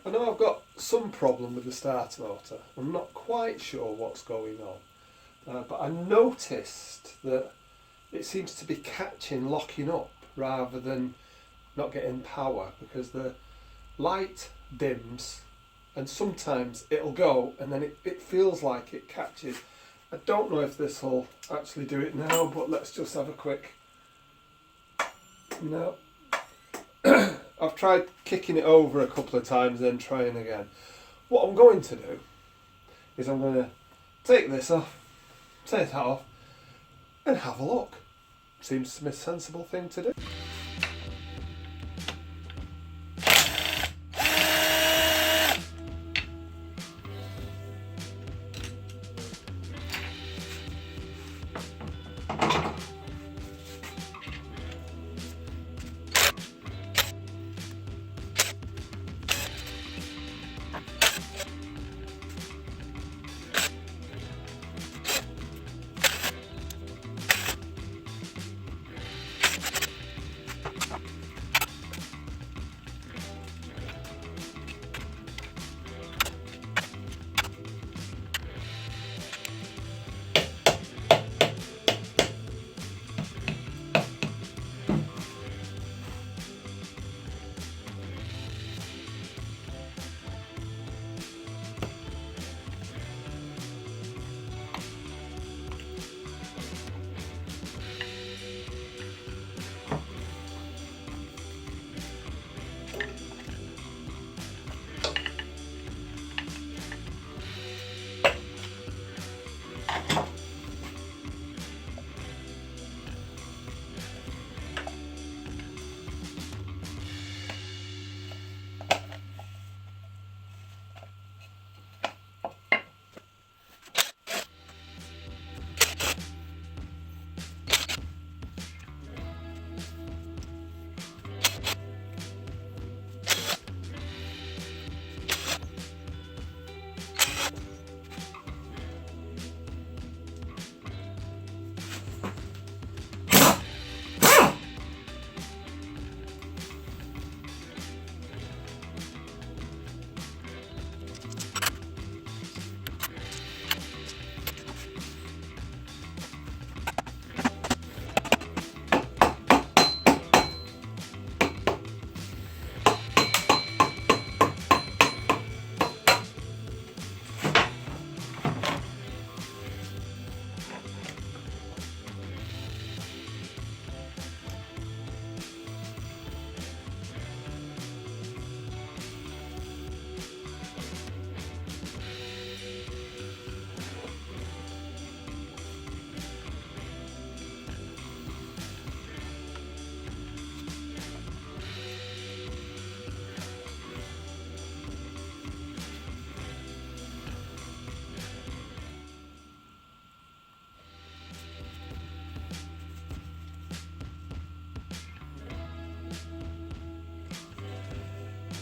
I know I've got some problem with the starter motor. I'm not quite sure what's going on, but I noticed that it seems to be catching, locking up, rather than not getting power, because the light dims and sometimes it'll go and then it feels like it catches. I don't know if this will actually do it now, but let's just have a quick... No. I've tried kicking it over a couple of times, then trying again. What I'm going to do is I'm going to take this off, take that off, and have a look. Seems to be a sensible thing to do.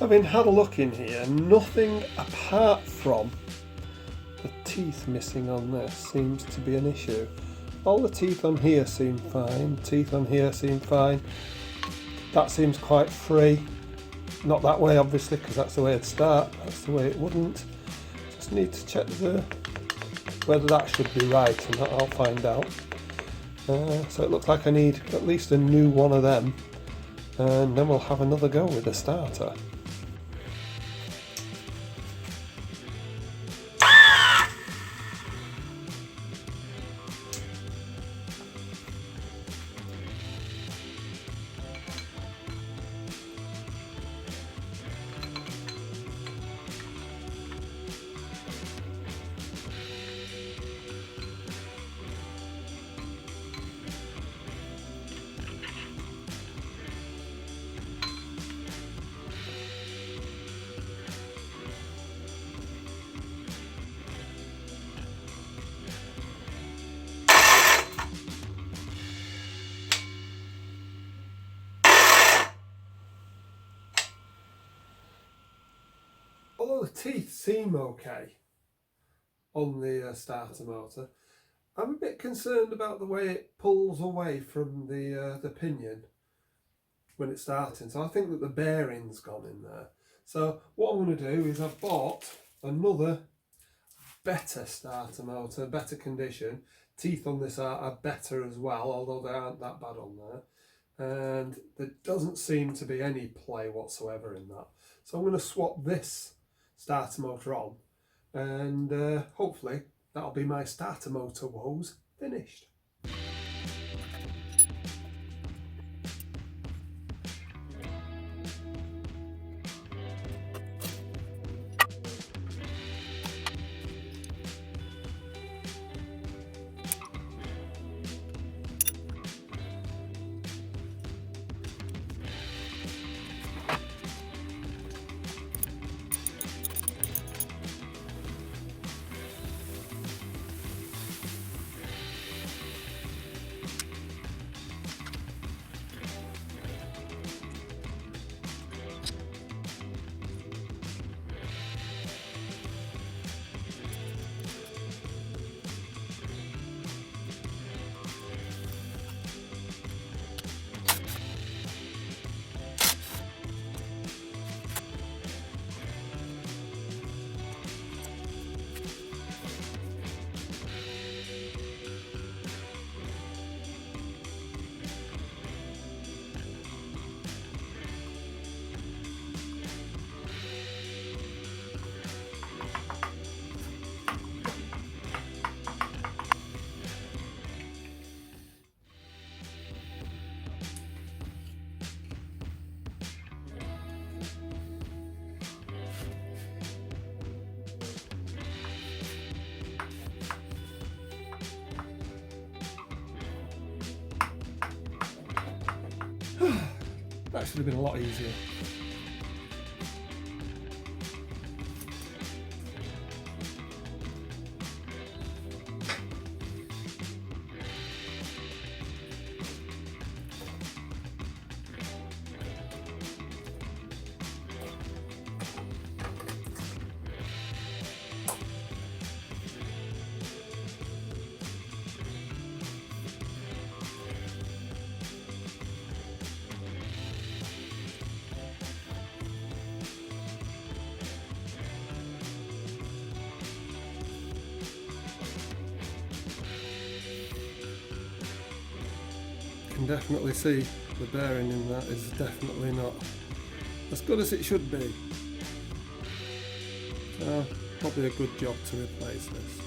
Having had a look in here, nothing apart from the teeth missing on this seems to be an issue. All the teeth on here seem fine, teeth on here seem fine. That seems quite free. Not that way obviously, because that's the way it'd start, that's the way it wouldn't. Just need to check whether that should be right, and that I'll find out. So it looks like I need at least a new one of them, and then we'll have another go with the starter. Although the teeth seem okay on the starter motor, I'm a bit concerned about the way it pulls away from the pinion when it's starting. So I think that the bearing's gone in there. So what I'm going to do is I've bought another better starter motor, better condition. Teeth on this are better as well, although they aren't that bad on there. And there doesn't seem to be any play whatsoever in that. So I'm going to swap this starter motor on, and hopefully that'll be my starter motor woes finished. That should have been a lot easier. Can definitely see the bearing in that is definitely not as good as it should be. So probably a good job to replace this.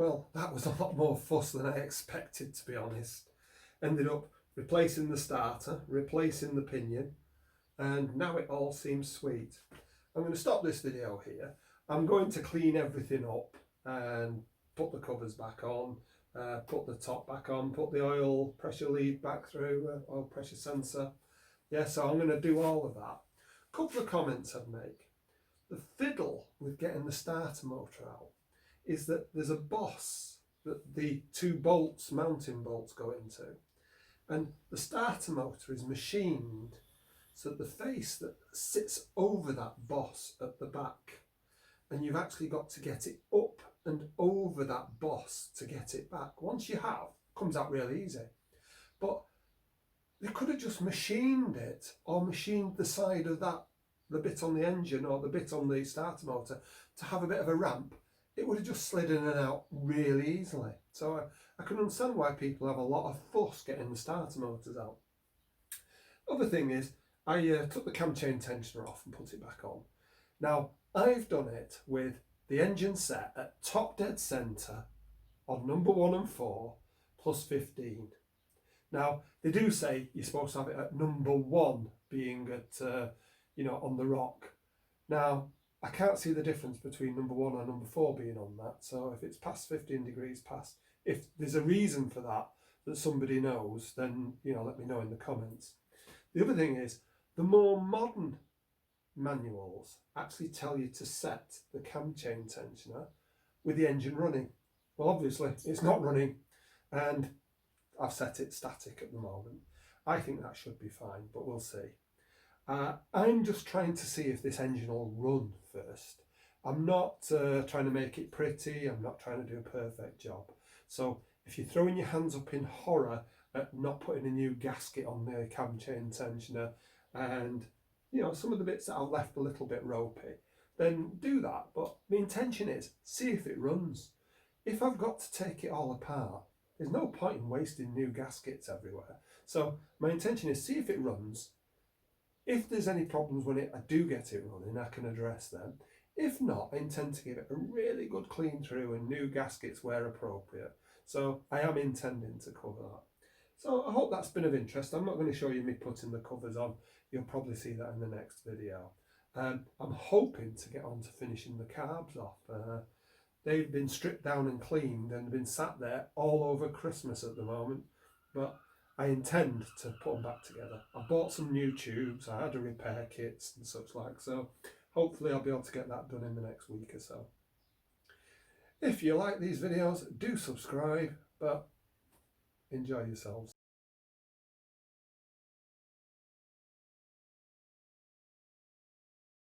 Well, that was a lot more fuss than I expected, to be honest. Ended up replacing the starter, replacing the pinion, and now it all seems sweet. I'm going to stop this video here. I'm going to clean everything up and put the covers back on, put the top back on, put the oil pressure lead back through, oil pressure sensor. Yeah, so I'm going to do all of that. Couple of comments I'd make. The fiddle with getting the starter motor out is that there's a boss that the two bolts, mounting bolts, go into, and the starter motor is machined so that the face that sits over that boss at the back, and you've actually got to get it up and over that boss to get it back. Once you have, it comes out really easy. But they could have just machined it, or machined the side of that, the bit on the engine or the bit on the starter motor, to have a bit of a ramp. It would have just slid in and out really easily. So I can understand why people have a lot of fuss getting the starter motors out. Other thing is, I took the cam chain tensioner off and put it back on. Now, I've done it with the engine set at top dead centre on number 1 and 4 plus 15. Now, they do say you're supposed to have it at number 1 being at, on the rock. Now, I can't see the difference between number 1 and number 4 being on that. So if it's past 15 degrees past, if there's a reason for that somebody knows, then, let me know in the comments. The other thing is, the more modern manuals actually tell you to set the cam chain tensioner with the engine running. Well, obviously it's not running, and I've set it static at the moment. I think that should be fine, but we'll see. I'm just trying to see if this engine will run first. I'm not trying to make it pretty. I'm not trying to do a perfect job. So if you're throwing your hands up in horror at not putting a new gasket on the cam chain tensioner, and some of the bits that I've left a little bit ropey, then do that. But the intention is, see if it runs. If I've got to take it all apart, there's no point in wasting new gaskets everywhere. So my intention is, see if it runs. If there's any problems when I do get it running, I can address them. If not, I intend to give it a really good clean through and new gaskets where appropriate. So I am intending to cover that. So I hope that's been of interest. I'm not going to show you me putting the covers on. You'll probably see that in the next video. I'm hoping to get on to finishing the carbs off. They've been stripped down and cleaned and been sat there all over Christmas at the moment. But I intend to put them back together. I bought some new tubes. I had a repair kits and such like. So hopefully I'll be able to get that done in the next week or so. If you like these videos, do subscribe, but enjoy yourselves.